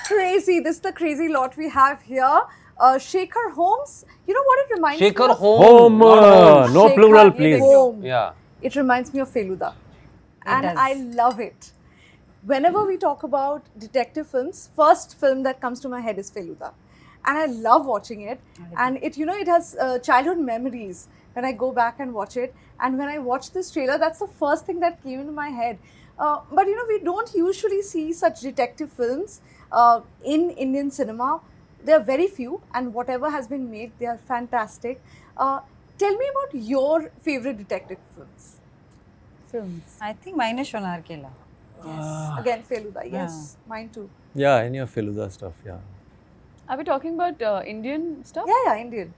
Crazy. This is the crazy lot we have here. Shaker Holmes. You know what it reminds me Shaker of? Home. not Holmes. No Shekhar plural, please. Home. Yeah. It reminds me of Feluda. And does. I love it. Whenever we talk about detective films, first film that comes to my head is Feluda. And I love watching it. And it, you know, it has childhood memories when I go back and watch it. And when I watch this trailer, that's the first thing that came into my head. But you know, we don't usually see such detective films in Indian cinema. There are very few, and whatever has been made, they are fantastic. Tell me about your favorite detective films. I think mine is Shonar Kela. Yes. Again, Feluda. Yes, mine too. Yeah, any of Feluda stuff, yeah. Are we talking about Indian stuff? Yeah, Indian.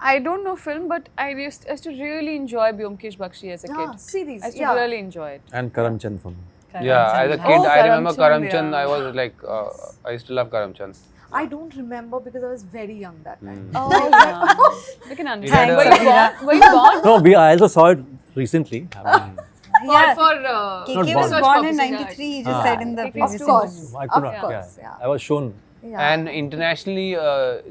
I don't know film, but I used to really enjoy Byomkesh Bakshi as a kid. Series. I used to really enjoy it. And Karamchand for me. Yeah, as a kid, Oh, I remember Karamchand, Karamchand. yeah. I was like, I used to love Karamchand. I don't remember because I was very young that time. Oh, yeah. You can understand. had Were a- you born? Were you born? No, I also saw it recently. I mean, Yeah. For KK was research born in purposes, 93, he just said in the KK previous Of course. interview. I could Of not, course, yeah. yeah. I was shown. Yeah. And internationally,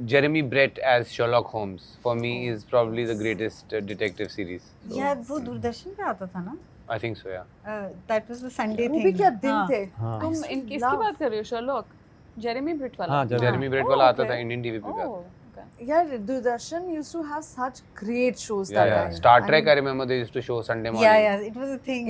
Jeremy Brett as Sherlock Holmes for me is probably the greatest detective series. Yeah, वो दूरदर्शन पे आता था ना? I think so, yeah. That was the Sunday वो thing. भी क्या दिन हाँ. थे. तुम किसकी बात कर रहे हो? Sherlock? Jeremy Britt वाला? हाँ, Jeremy Brett वाला आता था Indian TV पे भी आता Oh, था. okay. Yeah, Doordarshan used to have such great shows Yeah, that yeah. time. Star Trek, I mean, remember they used to show Sunday morning. Yeah, it was a thing.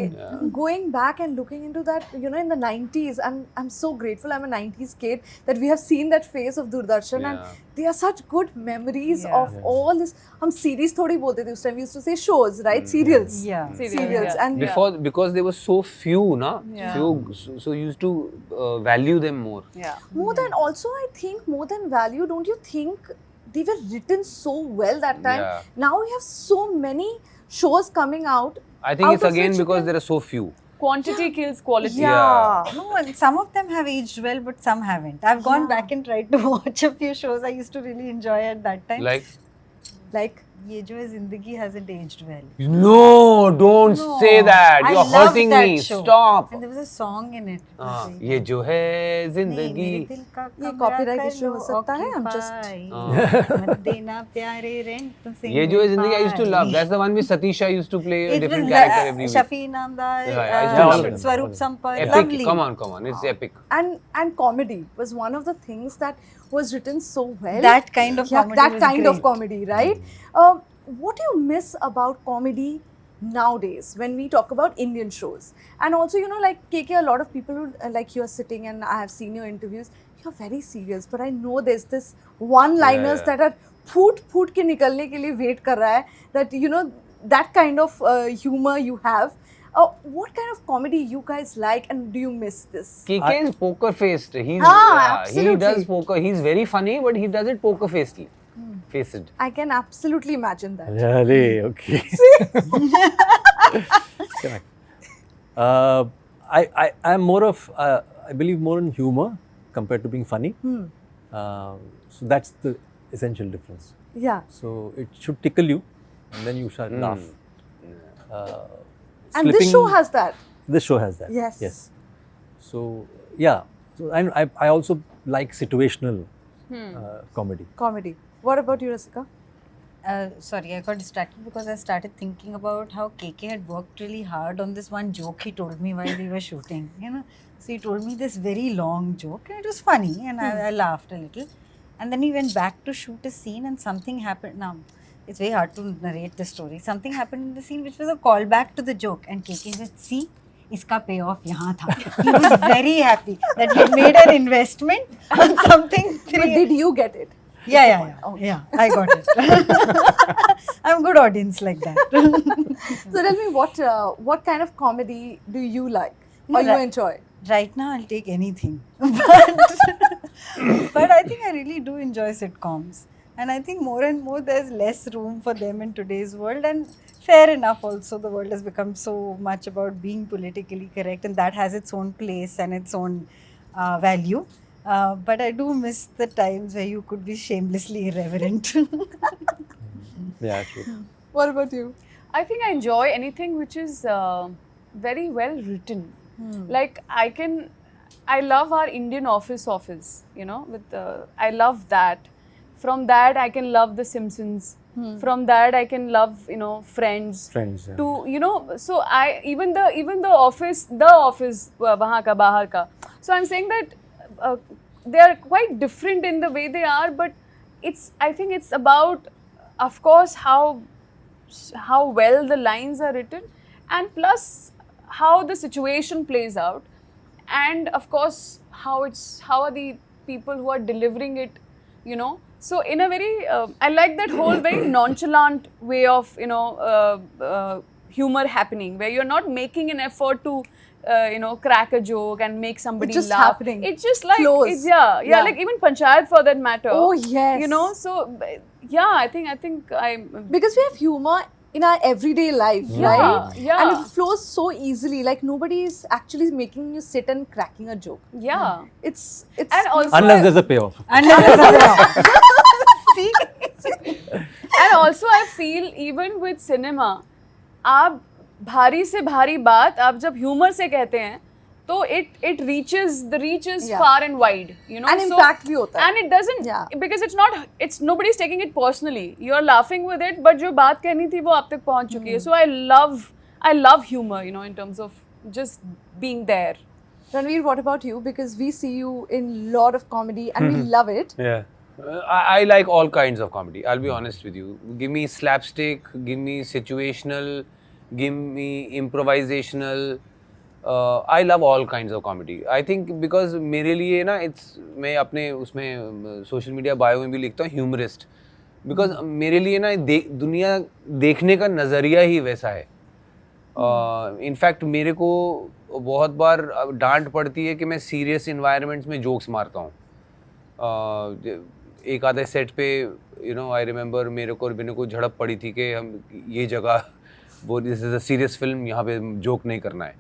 going back and looking into that, you know, in the 90s, I'm so grateful I'm a 90s kid that we have seen that phase of Doordarshan and Yeah. they are such good memories Yeah. of all this. हम series थोड़ी बोलते थे उस time. We used to say shows, right? Serials. Yeah. Serials. yeah. And Before, because there were so few, na? Yeah. Few, so you used to value them more. Yeah. more than also, I think, more than value, don't you think they were written so well that time? Yeah. Now we have so many shows coming out. I think Out it's of again which you because can- there are so few. Quantity kills quality. Yeah. No, and some of them have aged well, but some haven't. I've gone back and tried to watch a few shows I used to really enjoy at that time. Like, Like, Ye Jo Hai Zindagi hasn't aged well. no, don't say that. I You're love hurting that me. show. Stop. And there was a song in it. ये जो है नहीं, मेरे जिंदगी. दिल का ये कमरा copyright कर issue लो हो सकता है, I'm just- occupy. मत देना प्यारे rent तुमसे ये जो है जिंदगी. I used to love. Pi. That's the one with Satisha used to play a It different was character every week. Shafi Namdar, Yeah, I used to love it. Swaroop Sampath, Epic. lovely. Come on. It's epic. and comedy was one of the things that was written so well. That kind of Yeah, comedy that was kind of great. comedy, right? What do you miss about comedy nowadays when we talk about Indian shows? And also, you know, like KK, a lot of people who like you're sitting and I have seen your interviews. You're very serious, but I know there's this one-liners Yeah. that are फूट के निकलने के लिए wait कर रहा है. That you know that kind of humor you have. What kind of comedy you guys like, and do you miss this? KK is poker faced. He's he absolutely. does poker. He's very funny, but he does it poker facedly. Faced. I can absolutely imagine that. Really? Okay. Correct. I'm more of, I believe more in humor compared to being funny. So that's the essential difference. Yeah. So it should tickle you and then you shall laugh. And this show has that. This show has that. Yes. Yes. So yeah. So I also like situational comedy. Comedy. What about you, Rasika? Sorry, I got distracted because I started thinking about how KK had worked really hard on this one joke he told me while we were shooting. You know, so he told me this very long joke and it was funny and I laughed a little. And then he went back to shoot a scene and something happened. Now, it's very hard to narrate the story. Something happened in the scene which was a callback to the joke. And KK said, see, iska payoff yahan tha. He was very happy that he made an investment on something. But did you get it? Yeah. Okay. Yeah, I got it. I'm a good audience like that. So tell me, what kind of comedy do you like or you Right. enjoy? Right now, I'll take anything. But I think I really do enjoy sitcoms. And I think more and more there's less room for them in today's world. And fair enough also, the world has become so much about being politically correct and that has its own place and its own value. But I do miss the times where you could be shamelessly irreverent. Yeah, true. What about you? I think I enjoy anything which is very well written. Like I can I love our Indian office, you know, I love that. From that, I can love The Simpsons. From that, I can love, you know, Friends. Friends. Yeah. To, you know, so even the office, wahan ka, bahar ka. So I'm saying that they are quite different in the way they are, but I think it's about, of course, how well the lines are written, and plus how the situation plays out, and of course how are the people who are delivering it, you know. So in a very I like that whole very nonchalant way of, you know, humor happening, where you're not making an effort to you know, crack a joke and make somebody It's just laugh. happening. It's just like Flows. it's yeah, like even Panchayat for that matter. Oh, yes. You know, so yeah, I think I'm Because we have humor in our everyday life, Yeah, right? yeah. And it flows so easily. Like nobody is actually making you sit and cracking a joke. yeah. It's And also Unless there's a payoff. See? and also I feel even with cinema, आप भारी से भारी बात आप जब humor से कहते हैं, तो it reaches Yeah. far and wide, you know. And So- impact भी होता है. And it doesn't Yeah. because it's nobody's taking it personally. You're laughing with it, but जो बात कहनी थी वो आप तक पहुंच चुकी है. So I love humor, you know, in terms of just being there. Ranveer, what about you? Because we see you in lot of comedy and we love it. Yeah. I like all kinds of comedy. I'll be honest with you. Give me slapstick, give me situational, give me improvisational. I love all kinds of comedy. I think because मेरे लिए ना मैं अपने उसमें social media bio में भी लिखता हूँ humorist. Because मेरे लिए ना दुनिया देखने का नज़रिया ही वैसा है. In fact मेरे को बहुत बार डांट पड़ती है कि मैं serious environments में jokes मारता हूँ. एक आधे सेट पे यू नो आई रिमेंबर मेरे को और बिनु को झड़प पड़ी थी कि हम ये जगह वो this is a serious film, यहाँ पे जोक नहीं करना है.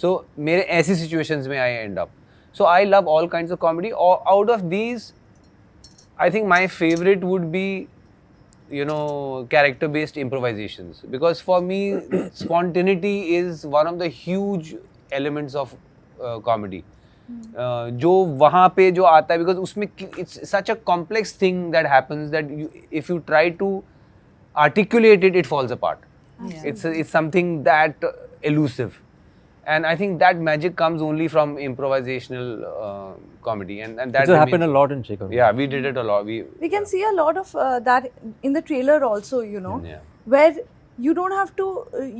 सो मेरे ऐसी सिचुएशंस में I end up. So I love all kinds of comedy. Out of these I think my favourite would be you know, character based improvisations, because for me spontaneity is one of the huge elements of comedy. जो वहाँ पे जो आता है, because उसमें it's such a complex thing that happens that if you try to articulate it, it falls apart. It's something that elusive, and I think that magic comes only from improvisational comedy, and that It's happened a lot in Shekhar. Yeah, we did it a lot. We can see a lot of that in the trailer also, you know, Yeah. where you don't have to,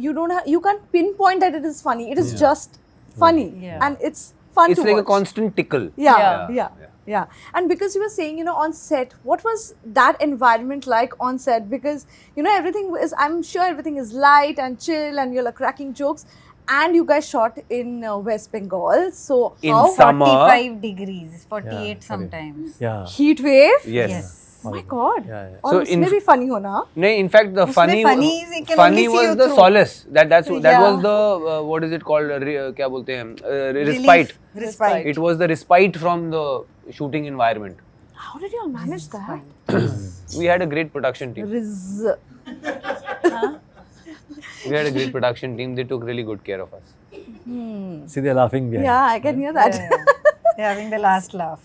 you can't pinpoint that it is funny. It is just funny, Yeah. and it's fun It's to like watch. a constant tickle. Yeah. And because you were saying, you know, on set, what was that environment like on set? Because, you know, I'm sure everything is light and chill and you're like cracking jokes. And you guys shot in West Bengal. So In how summer. 45 degrees, 48 Yeah, sometimes. Yeah. heat wave? Yes. Oh my God. Yeah, yeah. और So उसमें in- भी funny होना. No, in fact, the उसमें funny is it can only see was you the through. solace. That Yeah. was the what is it called? क्या बोलते हैं? Respite. Respite. It was the respite from the shooting environment. How did you all manage that? We had a great production team. We had a great production team. They took really good care of us. See, they're laughing behind. Yeah, I can hear that. They're having the last laugh.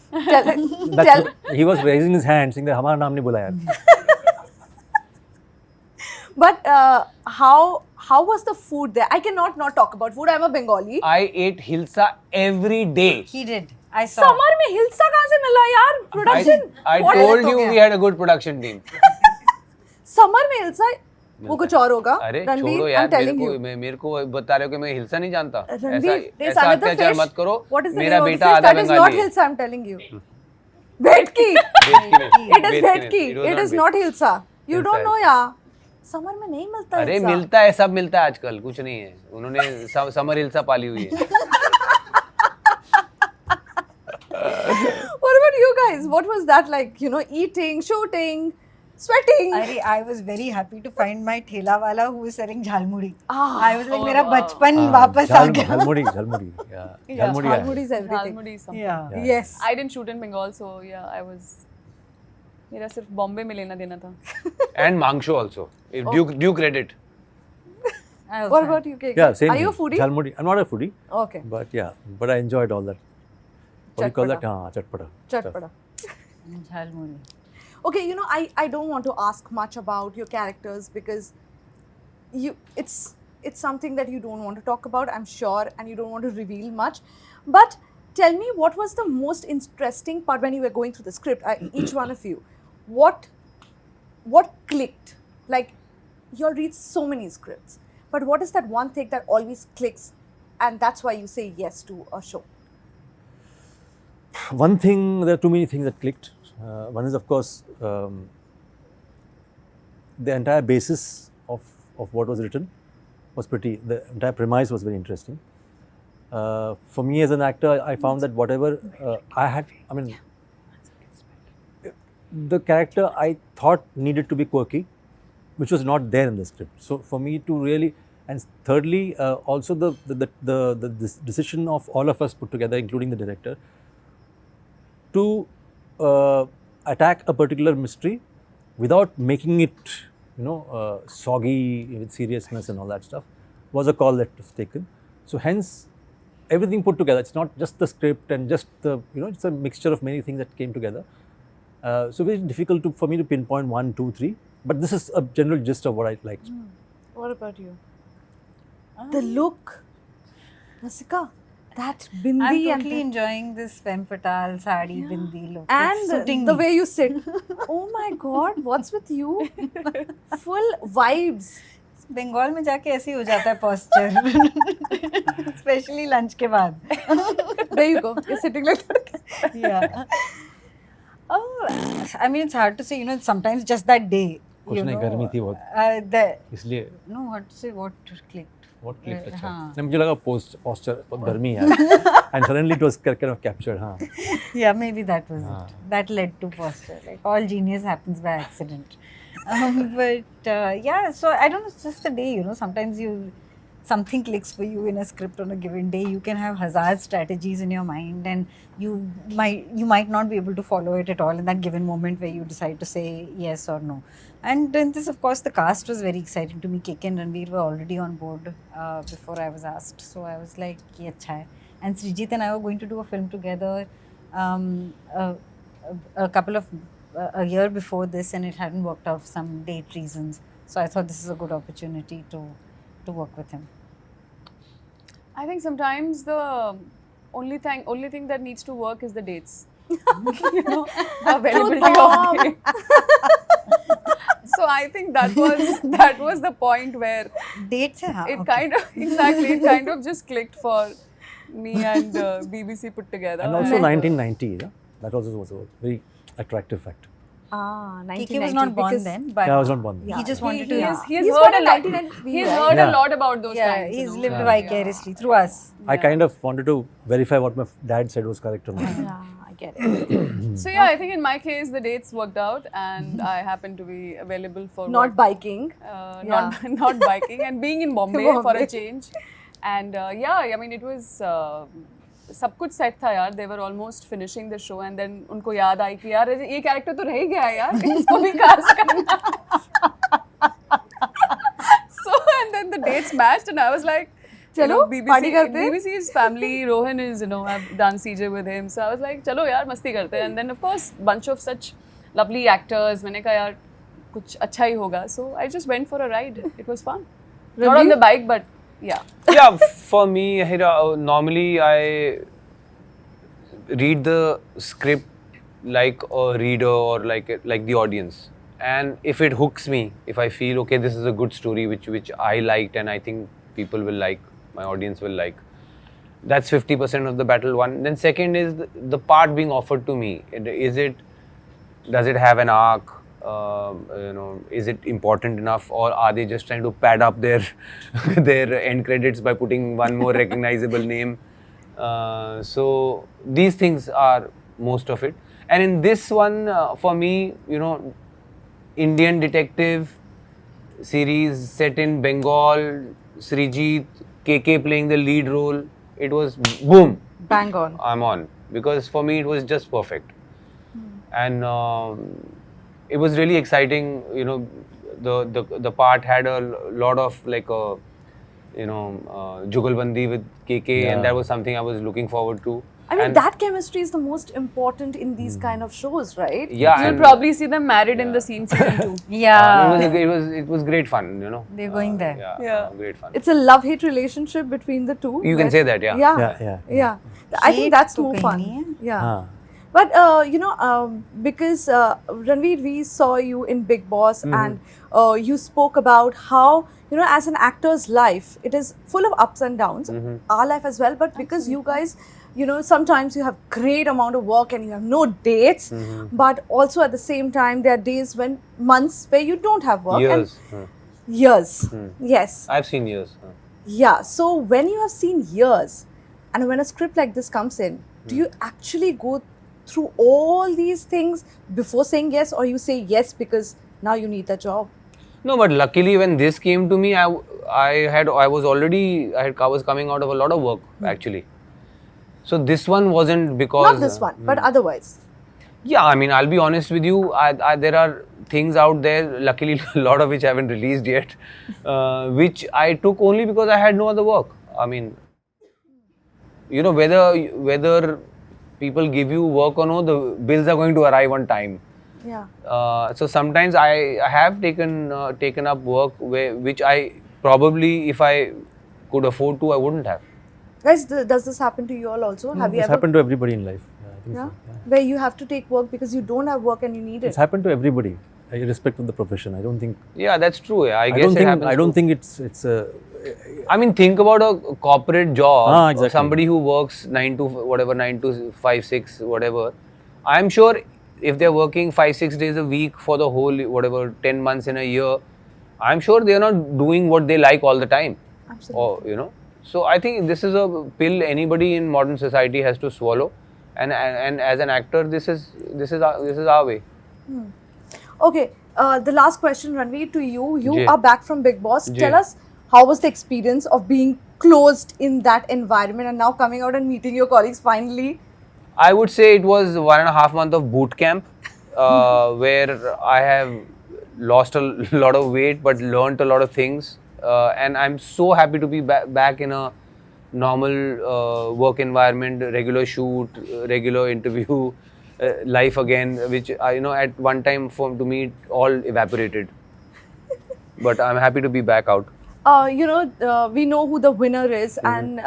That's he was raising his hand, saying that हमारा नाम नहीं बुलाया. But how was the food there? I cannot not talk about food. I'm a Bengali. I ate hilsa every day. He did. I saw. Summer में हिलसा कहाँ से मिला यार? Production. I What is told it you हो we गया? had a good production team. Summer में हिलसा वो कुछ और होगा. अरे Ranveer, छोड़ो यार, I'm telling you. मेरे को बता रहे हो कि मैं हिलसा नहीं जानता. Ranveer, there's ऐसा another अत्याचार fish. मत करो. What is the मेरा name of the बेटा fish? आधा That is not बंगाली है. hilsa, I'm telling you. Vetki. It is vetki. It is not hilsa. You don't know यार. Summer में नहीं मिलता अरे हिलसा. मिलता है, सब मिलता है आजकल, कुछ नहीं है. उन्होंने समर हिलसा पाली हुई है. What about you guys? What was that like? You know, eating, shooting, sweating. I was very happy to find my thela wala who was selling jhalmuri. Ah. I was like, मेरा बचपन वापस आ गया. Jhalmuri. Yeah. Jhalmuri. Jhalmuri is everything. Jhalmuri is something. Yeah. Yes. I didn't shoot in Bengal, so yeah, I was. मेरा सिर्फ बॉम्बे में लेना देना था. And Mangsho also. If Duke read it. I also What had. about you, KK? Yeah, same Are you a thing. foodie? Jhalmuri. I'm not a foodie, Okay. but yeah, but I enjoyed all that. what do you call that? Chatpada. Chatpada. Jhalmuri. Okay, you know, I don't want to ask much about your characters because it's something that you don't want to talk about, I'm sure, and you don't want to reveal much. But tell me, what was the most interesting part when you were going through the script? Each one of you, what clicked? Like, you'll read so many scripts, but what is that one thing that always clicks, and that's why you say yes to a show? One thing, there are too many things that clicked. One is, of course, the entire basis of what was written was the entire premise was very interesting. For me as an actor, I found that whatever the character I thought needed to be quirky, which was not there in the script. So for me to really, and thirdly, also the decision of all of us put together, including the director, to attack a particular mystery without making it, soggy with seriousness and all that stuff, was a call that was taken. So hence, everything put together. It's not just the script and just the, it's a mixture of many things that came together. So very difficult for me to pinpoint 1, 2, 3. But this is a general gist of what I liked. What about you? The look, Nasika, that bindi I'm totally and enjoying this femme fatale sari bindi look. It's and suiting the me. way you sit. Oh my God, what's with you? Full vibes. Bengal में जाके ऐसे ही हो जाता है posture, especially lunch के बाद. There you go. You're sitting like that. Yeah. I mean, it's hard to say. Sometimes just that day. कुछ नहीं, गर्मी थी बहुत, इसलिए. No, hard to say what clicked. What clicked? अच्छा. हाँ. नहीं, मुझे लगा posture बहुत गर्मी है, and suddenly it was kind of captured. हाँ. Yeah, maybe that was it. That led to posture. Like all genius happens by accident. But yeah, so I don't know. It's just the day. Sometimes something clicks for you in a script on a given day. You can have hazard strategies in your mind, and you might not be able to follow it at all in that given moment where you decide to say yes or no. And then this, of course, the cast was very exciting to me. KK and Ranveer were already on board before I was asked. So I was like, "Ye acha hai." And Srijit and I were going to do a film together a year before this, and it hadn't worked out for some date reasons. So I thought this is a good opportunity to work with him. I think sometimes the only thing that needs to work is the dates. The availability of dates. So I think that was the point where Dates hai, it kind of just clicked for me and BBC put together. And also 1990, that also was a very attractive factor. KK was not born then, but Yeah, I was not born then. he just wanted to. He's born heard a in lot. 1993, He's right? heard Yeah. a lot about those Yeah, times. he's you know. lived Yeah. vicariously through us. I kind of wanted to verify what my dad said was correct or not. Yeah, I get it. So yeah, I think in my case the dates worked out, and I happened to be available for Not work. biking. Not biking, and being in Bombay for a Bombay. change. And yeah, I mean it was सब कुछ set था यार. They were almost finishing the show, and then उनको याद आई कि यार ये character तो रह गया है यार, इसको भी कास्ट करना. So and then the dates matched, and I was like, चलो, party करते हैं. BBC's family, Rohan is, I've done CJ with him, so I was like, चलो यार मस्ती करते हैं. And then of course bunch of such lovely actors. मैंने कहा यार कुछ अच्छा ही होगा. So I just went for a ride. It was fun. Not on the bike, but yeah. Yeah, for me, Hira, normally I read the script like a reader or like the audience, and if it hooks me, if I feel okay, this is a good story which I liked and I think people will like, my audience will like, that's 50% of the battle won. Then second is the part being offered to me. Does it have an arc? Is it important enough, or are they just trying to pad up their end credits by putting one more recognizable name? So these things are most of it. And in this one, for me, Indian detective series set in Bengal, Srijit, KK playing the lead role, it was boom. Bang on. I'm on, because for me it was just perfect. And it was really exciting. The part had a lot of like Jugalbandi with KK, Yeah. and that was something I was looking forward to. I mean, And- that chemistry is the most important in these kind of shows, right? Yeah, You'll and, probably see them married in the scene season 2. Yeah. it was great fun, They're going there. Yeah. Great fun. It's a love-hate relationship between the two. You can but- say that, yeah. Yeah. I think Hate that's to more kahin fun. nahi hai. Yeah. हाँ. But because Ranveer, we saw you in Big Boss, and you spoke about how as an actor's life, it is full of ups and downs. Our life as well, but because you guys, sometimes you have great amount of work and you have no dates, but also at the same time there are days months where you don't have work. Years. And years. Yes. I've seen years. Yeah. So when you have seen years, and when a script like this comes in, do you actually go through all these things before saying yes, or you say yes because now you need the job? No, but luckily when this came to me, I was coming out of a lot of work actually. So this one wasn't because Not this one, but otherwise. Yeah, I mean, I'll be honest with you. There are things out there, luckily a lot of which I haven't released yet, which I took only because I had no other work. I mean, whether people give you work or no, the bills are going to arrive on time. Yeah. So sometimes I have taken up work which I probably, if I could afford to, I wouldn't have. Guys, does this happen to you all also? Have you It's ever? happened to everybody in life. Yeah, I think Yeah? so. Yeah. Where you have to take work because you don't have work and you need It's it. happened to everybody, irrespective of the profession. I don't think. Yeah, that's true. Yeah. I guess don't it think. happens I don't too. think it's a. I mean, think about a corporate job. Exactly. Somebody who works 9 to 5, 6, whatever. I'm sure if they're working 5, 6 days a week for the whole 10 months in a year, I'm sure they're not doing what they like all the time. Absolutely. Or so I think this is a pill anybody in modern society has to swallow, and as an actor, this is our way. Okay. The last question, Ranveer, to you. You Ji. are back from Big Boss. Ji. Tell us, how was the experience of being closed in that environment and now coming out and meeting your colleagues finally? I would say it was 1.5 months of boot camp, where I have lost a lot of weight but learned a lot of things, and I'm so happy to be back in a normal work environment, regular shoot, regular interview, life again, which at one time to me it all evaporated. But I'm happy to be back out. We know who the winner is, and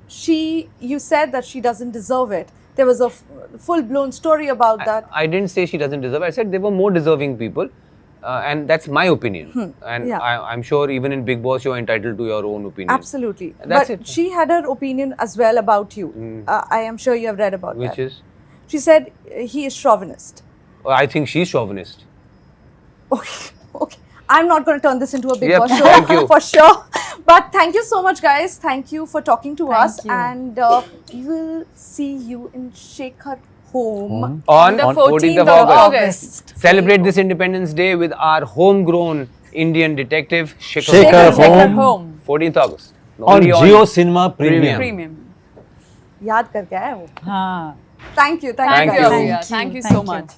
you said that she doesn't deserve it. There was a full-blown story about that. I didn't say she doesn't deserve it. I said there were more deserving people, and that's my opinion. And Yeah. I'm sure even in Big Boss, you're entitled to your own opinion. Absolutely. That's But it. she had her opinion as well about you. I am sure you have read about Which that. is, She said he is chauvinist. I think she's chauvinist. Okay. I'm not going to turn this into a Big Yep, Boss show thank you. for sure. But thank you so much, guys. Thank you for talking to Thank us. you. And we will see you in Shekhar Home. On The 14th of 14th of August. August. Celebrate this Independence Day with our homegrown Indian detective, Shekhar Shekhar Shekhar Home. Home. 14th August. On Only Jio Cinema Premium. Premium. याद करके आए वो. हाँ. Thank you. Thank guys. you. Aviya. Thank you so much.